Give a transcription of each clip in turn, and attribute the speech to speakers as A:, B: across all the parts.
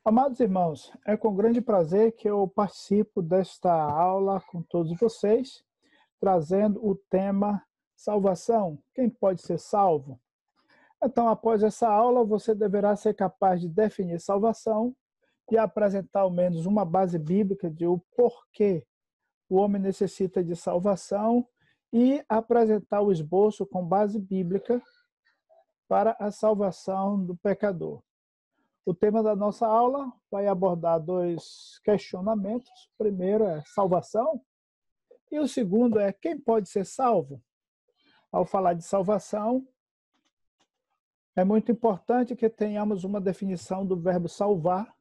A: Amados irmãos, é com grande prazer que eu participo desta aula com todos vocês, trazendo o tema salvação. Quem pode ser salvo? Então, após essa aula, você deverá ser capaz de definir salvação e apresentar ao menos uma base bíblica de o porquê o homem necessita de salvação e apresentar o esboço com base bíblica para a salvação do pecador. O tema da nossa aula vai abordar dois questionamentos. O primeiro é salvação e o segundo é quem pode ser salvo? Ao falar de salvação, é muito importante que tenhamos uma definição do verbo salvar.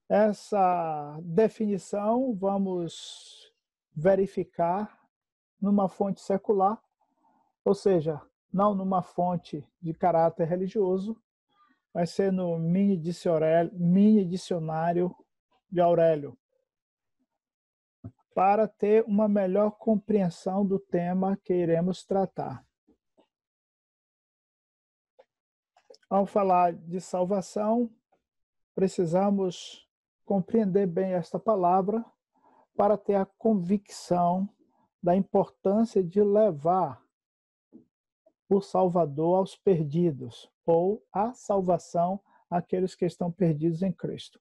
A: Essa definição vamos verificar numa fonte secular, ou seja, não numa fonte de caráter religioso, vai ser no mini dicionário de Aurélio, para ter uma melhor compreensão do tema que iremos tratar. Ao falar de salvação, precisamos compreender bem esta palavra para ter a convicção da importância de levar o Salvador aos perdidos, ou a salvação àqueles que estão perdidos em Cristo.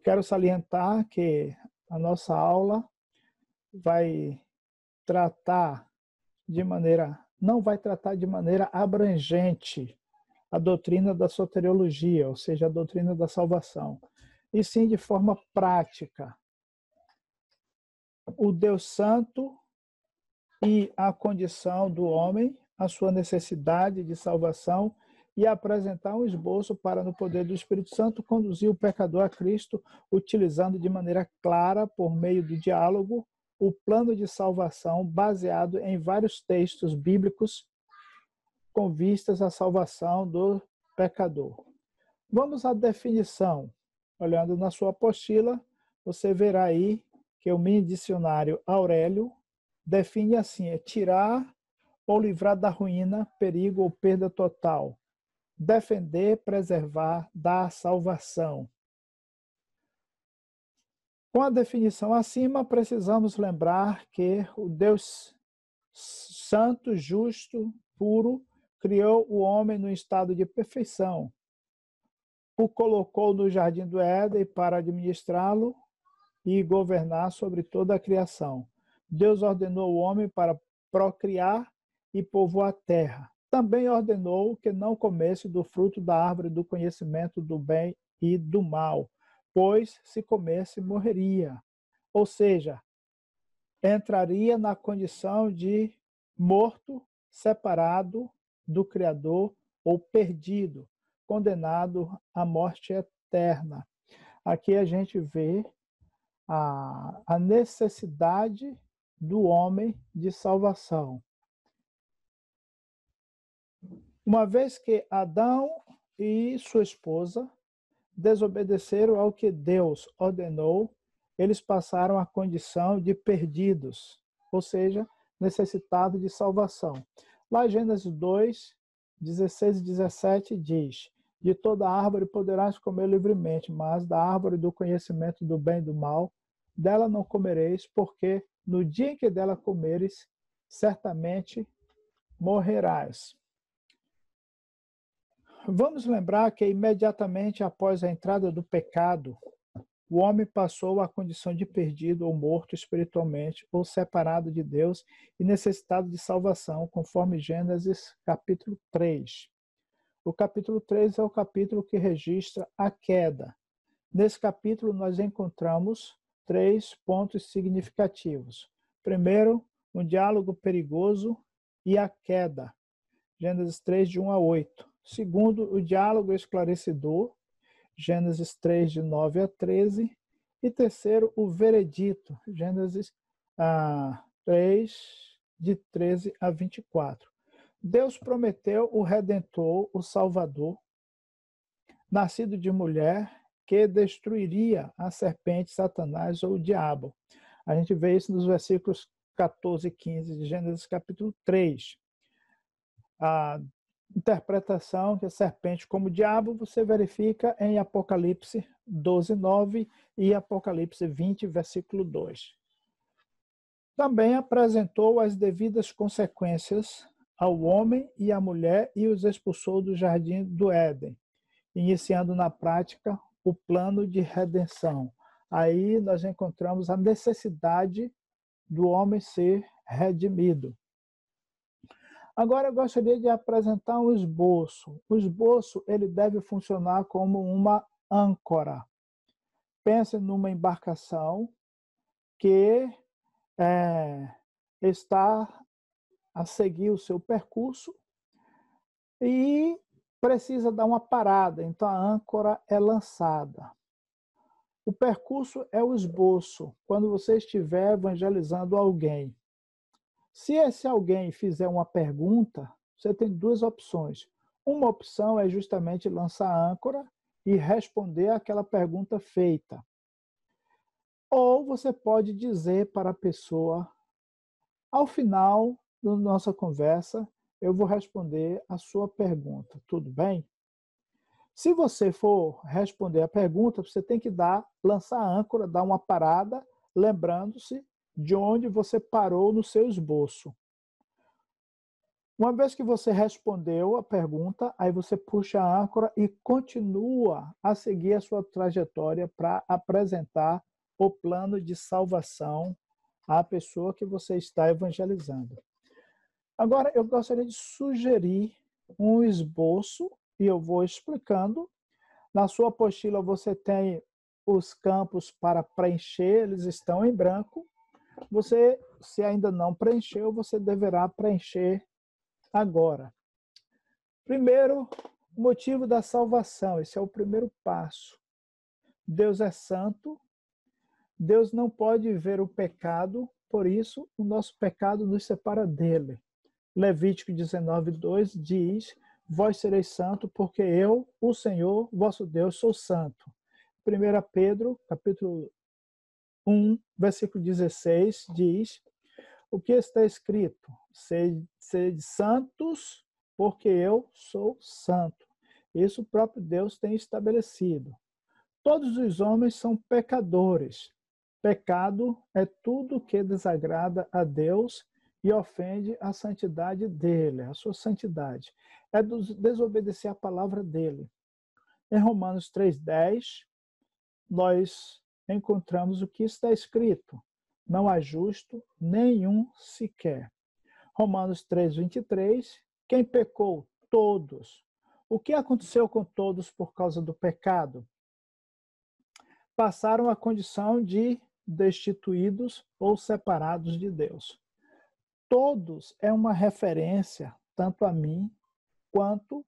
A: Quero salientar que a nossa aula não vai tratar de maneira abrangente a doutrina da soteriologia, ou seja, a doutrina da salvação, e sim de forma prática. O Deus Santo e a condição do homem, a sua necessidade de salvação e apresentar um esboço para, no poder do Espírito Santo, conduzir o pecador a Cristo, utilizando de maneira clara, por meio do diálogo, o plano de salvação baseado em vários textos bíblicos com vistas à salvação do pecador. Vamos à definição. Olhando na sua apostila, você verá aí que o mini dicionário Aurélio define assim: é tirar ou livrar da ruína, perigo ou perda total. Defender, preservar, dar salvação. Com a definição acima, precisamos lembrar que o Deus santo, justo, puro, criou o homem no estado de perfeição. O colocou no jardim do Éden para administrá-lo e governar sobre toda a criação. Deus ordenou o homem para procriar e povoar a terra. Também ordenou que não comesse do fruto da árvore do conhecimento do bem e do mal, pois se comesse, morreria. Ou seja, entraria na condição de morto, separado do Criador ou perdido, condenado à morte eterna. Aqui a gente vê a necessidade do homem de salvação. Uma vez que Adão e sua esposa desobedeceram ao que Deus ordenou, eles passaram à condição de perdidos, ou seja, necessitados de salvação. Lá em Gênesis 2, 16 e 17 diz: de toda árvore poderás comer livremente, mas da árvore do conhecimento do bem e do mal, dela não comereis, porque no dia em que dela comeres, certamente morrerás. Vamos lembrar que imediatamente após a entrada do pecado, o homem passou à condição de perdido ou morto espiritualmente, ou separado de Deus e necessitado de salvação, conforme Gênesis capítulo 3. O capítulo 3 é o capítulo que registra a queda. Nesse capítulo nós encontramos 3 pontos significativos. Primeiro, um diálogo perigoso e a queda. Gênesis 3, de 1 a 8. Segundo, o diálogo esclarecedor. Gênesis 3, de 9 a 13. E terceiro, o veredito. Gênesis 3, de 13 a 24. Deus prometeu o Redentor, o Salvador, nascido de mulher, que destruiria a serpente, Satanás ou o diabo. A gente vê isso nos versículos 14 e 15 de Gênesis capítulo 3. interpretação que a serpente como diabo, você verifica em Apocalipse 12:9 e Apocalipse 20, versículo 2. Também apresentou as devidas consequências ao homem e à mulher e os expulsou do jardim do Éden, iniciando na prática o plano de redenção. Aí nós encontramos a necessidade do homem ser redimido. Agora eu gostaria de apresentar um esboço. O esboço ele deve funcionar como uma âncora. Pense numa embarcação que está a seguir o seu percurso e precisa dar uma parada. Então a âncora é lançada. O percurso é o esboço, quando você estiver evangelizando alguém. Se esse alguém fizer uma pergunta, você tem duas opções. Uma opção é justamente lançar a âncora e responder àquela pergunta feita. Ou você pode dizer para a pessoa, ao final da nossa conversa, eu vou responder a sua pergunta, tudo bem? Se você for responder a pergunta, você tem que lançar a âncora, dar uma parada, lembrando-se de onde você parou no seu esboço. Uma vez que você respondeu a pergunta, aí você puxa a âncora e continua a seguir a sua trajetória para apresentar o plano de salvação à pessoa que você está evangelizando. Agora, eu gostaria de sugerir um esboço e eu vou explicando. Na sua apostila você tem os campos para preencher, eles estão em branco. Você, se ainda não preencheu, você deverá preencher agora. Primeiro, o motivo da salvação. Esse é o primeiro passo. Deus é santo. Deus não pode ver o pecado, por isso o nosso pecado nos separa dele. Levítico 19:2 diz: vós sereis santo, porque eu, o Senhor, vosso Deus, sou santo. 1 Pedro, capítulo 1, versículo 16, diz: o que está escrito? Sede santos, porque eu sou santo. Isso o próprio Deus tem estabelecido. Todos os homens são pecadores. Pecado é tudo que desagrada a Deus e ofende a santidade dele, a sua santidade. É desobedecer a palavra dele. Em Romanos 3:10, nós encontramos o que está escrito: não há justo nenhum sequer. Romanos 3:23, quem pecou? Todos. O que aconteceu com todos por causa do pecado? Passaram a condição de destituídos ou separados de Deus. Todos é uma referência tanto a mim quanto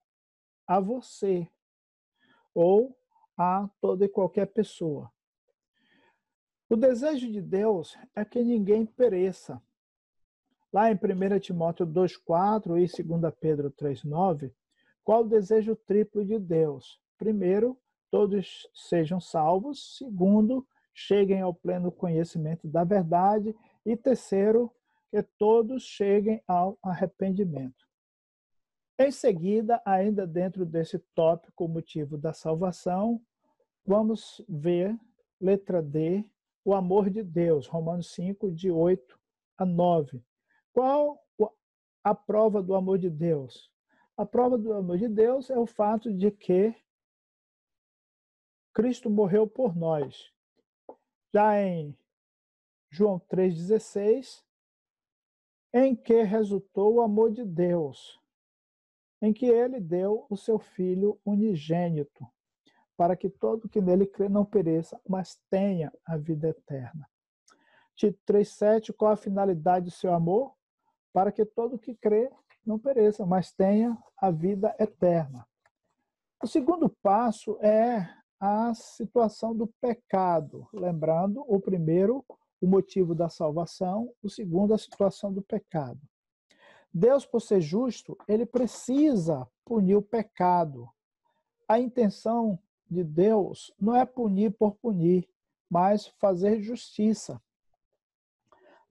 A: a você ou a toda e qualquer pessoa. O desejo de Deus é que ninguém pereça. Lá em 1 Timóteo 2:4 e 2 Pedro 3:9, qual o desejo triplo de Deus? Primeiro, todos sejam salvos. Segundo, cheguem ao pleno conhecimento da verdade. E terceiro, que todos cheguem ao arrependimento. Em seguida, ainda dentro desse tópico, o motivo da salvação, vamos ver, letra D, o amor de Deus, Romanos 5, de 8 a 9. Qual a prova do amor de Deus? A prova do amor de Deus é o fato de que Cristo morreu por nós. Já em João 3,16, em que resultou o amor de Deus, em que ele deu o seu Filho unigênito, para que todo que nele crê não pereça, mas tenha a vida eterna. Tito 3,7, qual a finalidade do seu amor? Para que todo que crê não pereça, mas tenha a vida eterna. O segundo passo é a situação do pecado. Lembrando, o primeiro, o motivo da salvação, o segundo, a situação do pecado. Deus, por ser justo, ele precisa punir o pecado. A intenção de Deus não é punir por punir, mas fazer justiça.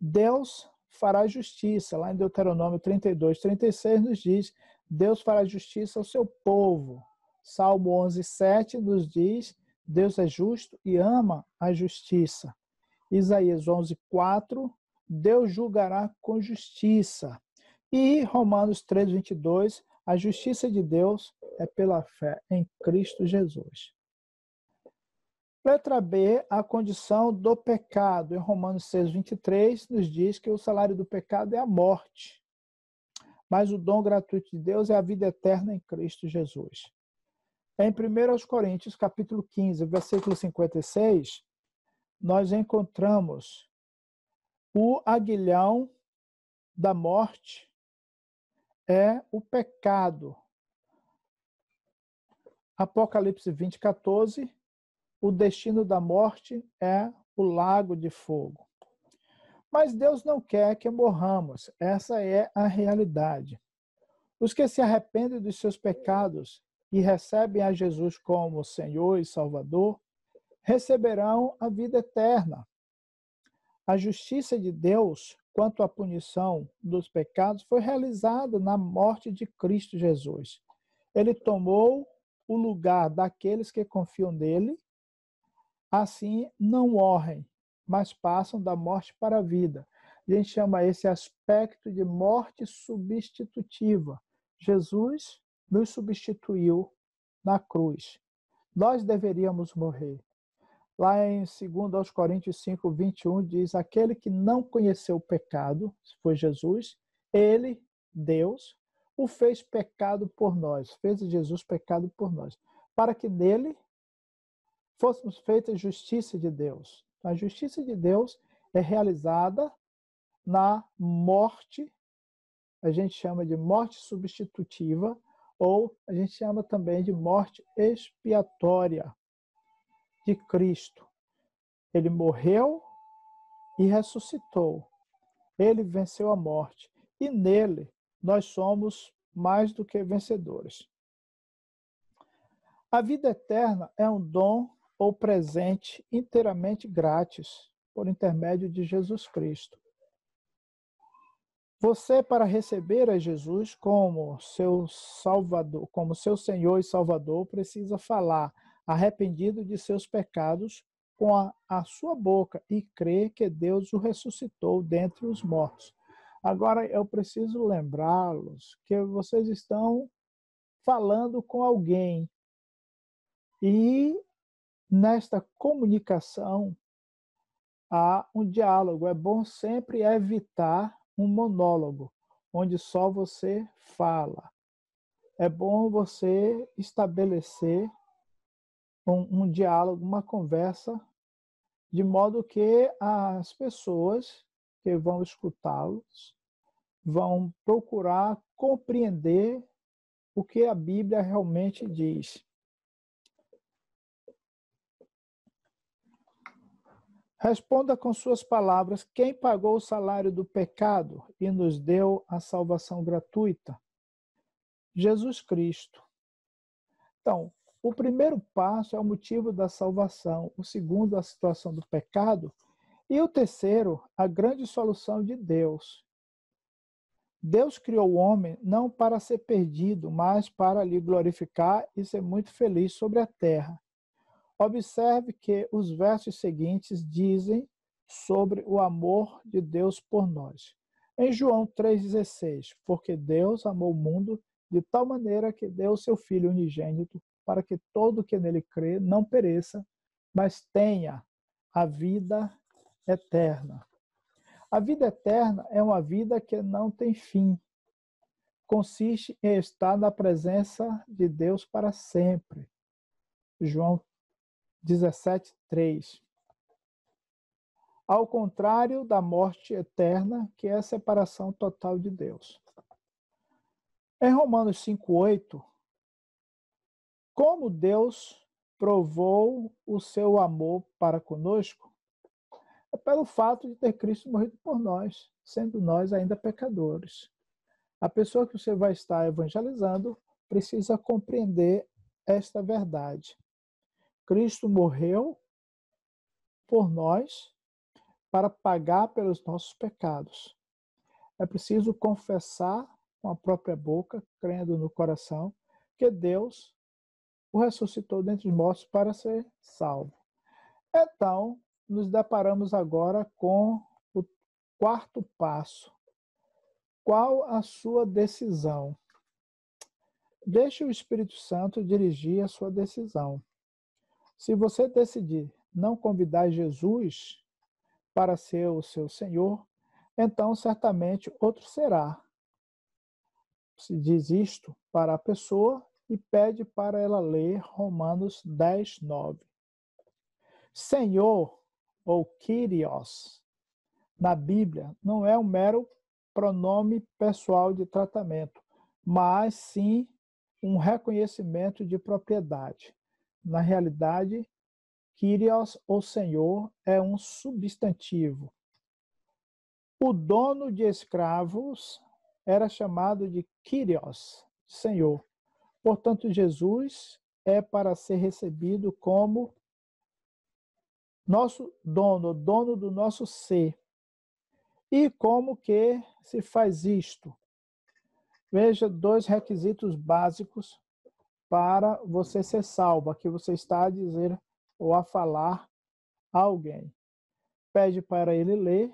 A: Deus fará justiça. Lá em Deuteronômio 32:36 nos diz: Deus fará justiça ao seu povo. Salmo 11:7 nos diz: Deus é justo e ama a justiça. Isaías 11:4, Deus julgará com justiça. E Romanos 3:22, a justiça de Deus é pela fé em Cristo Jesus. Letra B, a condição do pecado. Em Romanos 6:23, nos diz que o salário do pecado é a morte, mas o dom gratuito de Deus é a vida eterna em Cristo Jesus. Em 1 Coríntios, capítulo 15, versículo 56, nós encontramos o aguilhão da morte é o pecado. Apocalipse 20:14, o destino da morte é o lago de fogo. Mas Deus não quer que morramos, essa é a realidade. Os que se arrependem dos seus pecados e recebem a Jesus como Senhor e Salvador, receberão a vida eterna. A justiça de Deus quanto à punição dos pecados foi realizada na morte de Cristo Jesus. Ele tomou o lugar daqueles que confiam nele, assim não morrem, mas passam da morte para a vida. A gente chama esse aspecto de morte substitutiva. Jesus nos substituiu na cruz. Nós deveríamos morrer. Lá em 2 Coríntios 5:21 diz: aquele que não conheceu o pecado, foi Jesus, ele, Deus, o fez pecado por nós, fez Jesus pecado por nós, para que nele fôssemos feitos a justiça de Deus. A justiça de Deus é realizada na morte, a gente chama de morte substitutiva, ou a gente chama também de morte expiatória de Cristo. Ele morreu e ressuscitou. Ele venceu a morte. E nele nós somos mais do que vencedores. A vida eterna é um dom ou presente inteiramente grátis por intermédio de Jesus Cristo. Você, para receber a Jesus como seu Salvador, como seu Senhor e Salvador, precisa falar arrependido de seus pecados com a sua boca e crer que Deus o ressuscitou dentre os mortos. Agora, eu preciso lembrá-los que vocês estão falando com alguém e nesta comunicação há um diálogo. É bom sempre evitar um monólogo, onde só você fala. É bom você estabelecer um diálogo, uma conversa, de modo que as pessoas que vão escutá-los vão procurar compreender o que a Bíblia realmente diz. Responda com suas palavras: quem pagou o salário do pecado e nos deu a salvação gratuita? Jesus Cristo. Então, o primeiro passo é o motivo da salvação, o segundo, a situação do pecado, e o terceiro, a grande solução de Deus. Deus criou o homem não para ser perdido, mas para lhe glorificar e ser muito feliz sobre a terra. Observe que os versos seguintes dizem sobre o amor de Deus por nós. Em João 3,16, porque Deus amou o mundo de tal maneira que deu o seu Filho unigênito, para que todo que nele crê não pereça, mas tenha a vida eterna. A vida eterna é uma vida que não tem fim. Consiste em estar na presença de Deus para sempre. João 17:3. Ao contrário da morte eterna, que é a separação total de Deus. Em Romanos 5:8, como Deus provou o seu amor para conosco? É pelo fato de ter Cristo morrido por nós, sendo nós ainda pecadores. A pessoa que você vai estar evangelizando precisa compreender esta verdade. Cristo morreu por nós para pagar pelos nossos pecados. É preciso confessar com a própria boca, crendo no coração, que Deus o ressuscitou dentre os mortos para ser salvo. Então, nos deparamos agora com o quarto passo. Qual a sua decisão? Deixe o Espírito Santo dirigir a sua decisão. Se você decidir não convidar Jesus para ser o seu Senhor, então certamente outro será. Se diz isto para a pessoa e pede para ela ler Romanos 10, 9. Senhor, ou Kyrios, na Bíblia, não é um mero pronome pessoal de tratamento, mas sim um reconhecimento de propriedade. Na realidade, Kyrios, ou Senhor, é um substantivo. O dono de escravos era chamado de Kyrios, Senhor. Portanto, Jesus é para ser recebido como nosso dono, dono do nosso ser. E como que se faz isto? Veja 2 requisitos básicos para você ser salvo. Aqui você está a dizer ou a falar a alguém. Pede para ele ler.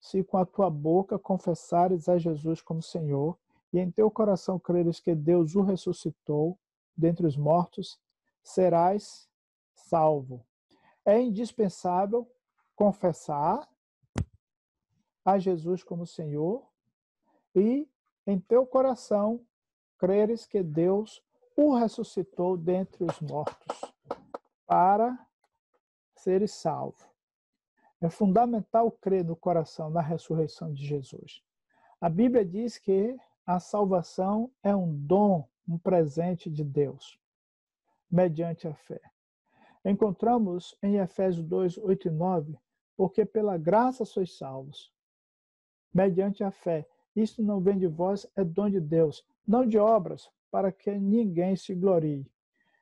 A: Se com a tua boca confessares a Jesus como Senhor, e em teu coração creres que Deus o ressuscitou dentre os mortos, serás salvo. É indispensável confessar a Jesus como Senhor e em teu coração creres que Deus o ressuscitou dentre os mortos para seres salvo. É fundamental crer no coração na ressurreição de Jesus. A Bíblia diz que a salvação é um dom, um presente de Deus, mediante a fé. Encontramos em Efésios 2, 8 e 9, porque pela graça sois salvos, mediante a fé. Isto não vem de vós, é dom de Deus, não de obras, para que ninguém se glorie.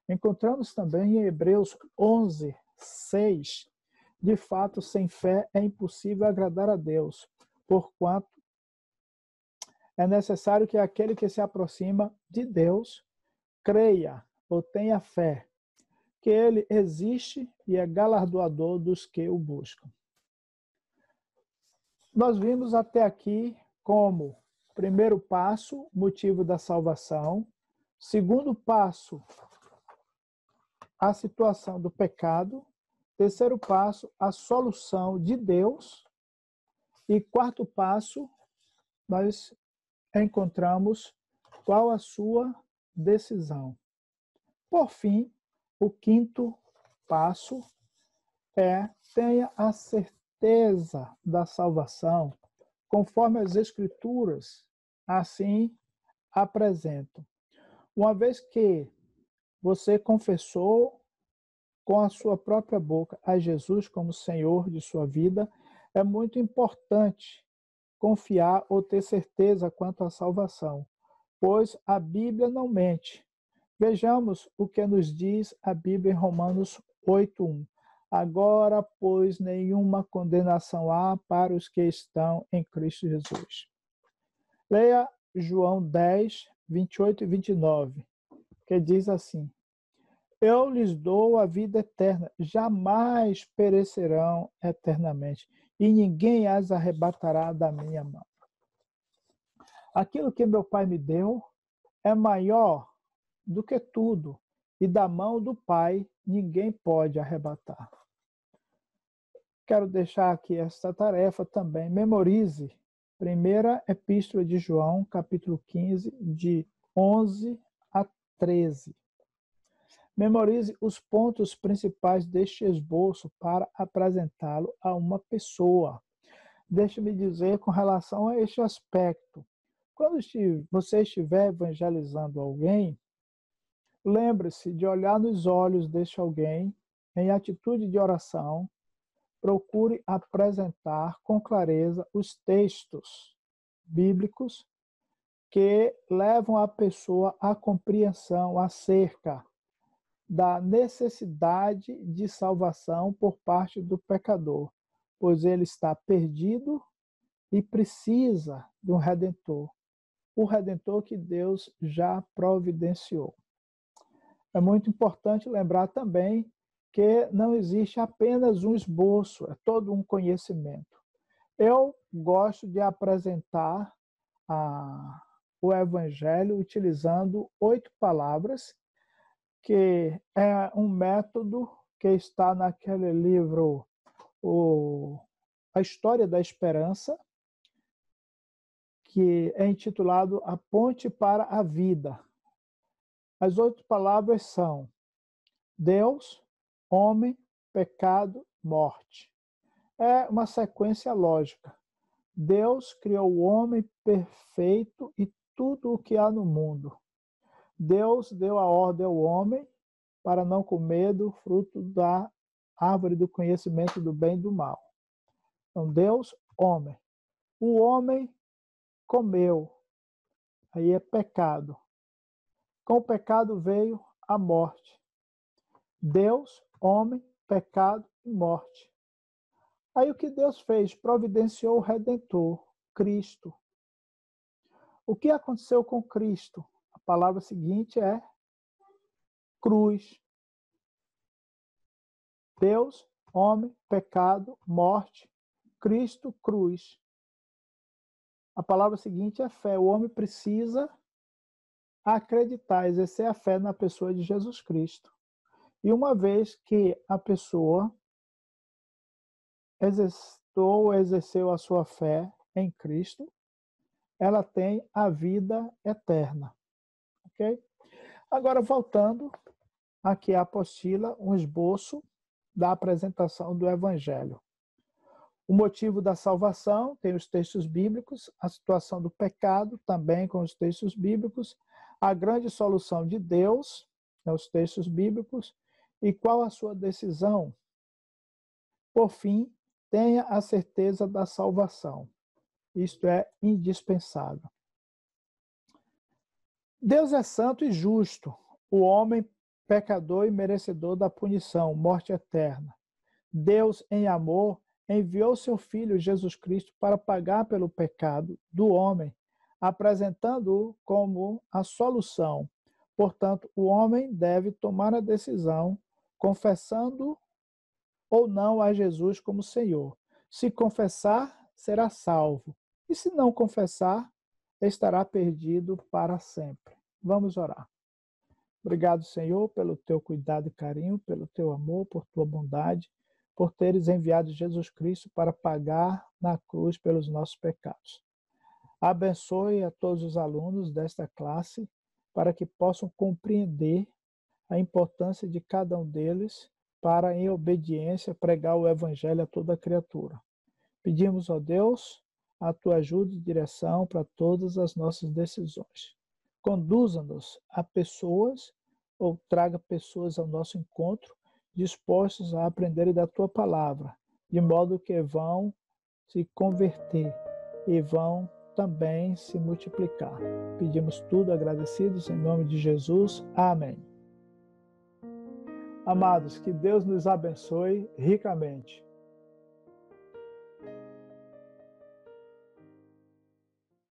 A: Encontramos também em Hebreus 11, 6, de fato, sem fé é impossível agradar a Deus, porquanto é necessário que aquele que se aproxima de Deus creia ou tenha fé, que ele existe e é galardoador dos que o buscam. Nós vimos até aqui como primeiro passo, motivo da salvação, segundo passo, a situação do pecado, terceiro passo, a solução de Deus, e quarto passo, nós encontramos qual a sua decisão. Por fim, o quinto passo é tenha a certeza da salvação, conforme as Escrituras assim apresentam. Uma vez que você confessou com a sua própria boca a Jesus como Senhor de sua vida, é muito importante confiar ou ter certeza quanto à salvação, pois a Bíblia não mente. Vejamos o que nos diz a Bíblia em Romanos 8:1. Agora, pois, nenhuma condenação há para os que estão em Cristo Jesus. Leia João 10, 28 e 29, que diz assim: Eu lhes dou a vida eterna, jamais perecerão eternamente, e ninguém as arrebatará da minha mão. Aquilo que meu Pai me deu é maior do que tudo, e da mão do Pai ninguém pode arrebatar. Quero deixar aqui esta tarefa também. Memorize. Primeira Epístola de João, capítulo 15, de 11 a 13. Memorize os pontos principais deste esboço para apresentá-lo a uma pessoa. Deixe-me dizer com relação a este aspecto. Quando você estiver evangelizando alguém, lembre-se de olhar nos olhos deste alguém em atitude de oração. Procure apresentar com clareza os textos bíblicos que levam a pessoa à compreensão acerca da necessidade de salvação por parte do pecador, pois ele está perdido e precisa de um redentor. o Redentor que Deus já providenciou. É muito importante lembrar também que não existe apenas um esboço, é todo um conhecimento. Eu gosto de apresentar o Evangelho utilizando 8 palavras, que é um método que está naquele livro, A História da Esperança, que é intitulado A Ponte para a Vida. As 8 palavras são Deus, homem, pecado, morte. É uma sequência lógica. Deus criou o homem perfeito e tudo o que há no mundo. Deus deu a ordem ao homem para não comer do fruto da árvore do conhecimento do bem e do mal. Então, Deus, homem. O homem comeu, aí é pecado. Com o pecado veio a morte. Deus, homem, pecado e morte. Aí o que Deus fez? Providenciou o Redentor, Cristo. O que aconteceu com Cristo? A palavra seguinte é cruz. Deus, homem, pecado, morte, Cristo, cruz. A palavra seguinte é fé. O homem precisa acreditar, exercer a fé na pessoa de Jesus Cristo. E uma vez que a pessoa exerceu a sua fé em Cristo, ela tem a vida eterna. Ok? Agora, voltando aqui à apostila, um esboço da apresentação do Evangelho. O motivo da salvação, tem os textos bíblicos, a situação do pecado, também com os textos bíblicos, a grande solução de Deus, os textos bíblicos, e qual a sua decisão. Por fim, tenha a certeza da salvação. Isto é indispensável. Deus é santo e justo, o homem pecador e merecedor da punição, morte eterna. Deus, em amor, enviou seu Filho Jesus Cristo para pagar pelo pecado do homem, apresentando-o como a solução. Portanto, o homem deve tomar a decisão, confessando ou não a Jesus como Senhor. Se confessar, será salvo. E se não confessar, estará perdido para sempre. Vamos orar. Obrigado, Senhor, pelo teu cuidado e carinho, pelo teu amor, por tua bondade, por teres enviado Jesus Cristo para pagar na cruz pelos nossos pecados. Abençoe a todos os alunos desta classe para que possam compreender a importância de cada um deles para, em obediência, pregar o Evangelho a toda criatura. Pedimos, ó Deus, a tua ajuda e direção para todas as nossas decisões. Conduza-nos a pessoas ou traga pessoas ao nosso encontro dispostos a aprenderem da tua palavra, de modo que vão se converter e vão também se multiplicar. Pedimos tudo agradecidos em nome de Jesus. Amém. Amados, que Deus nos abençoe ricamente.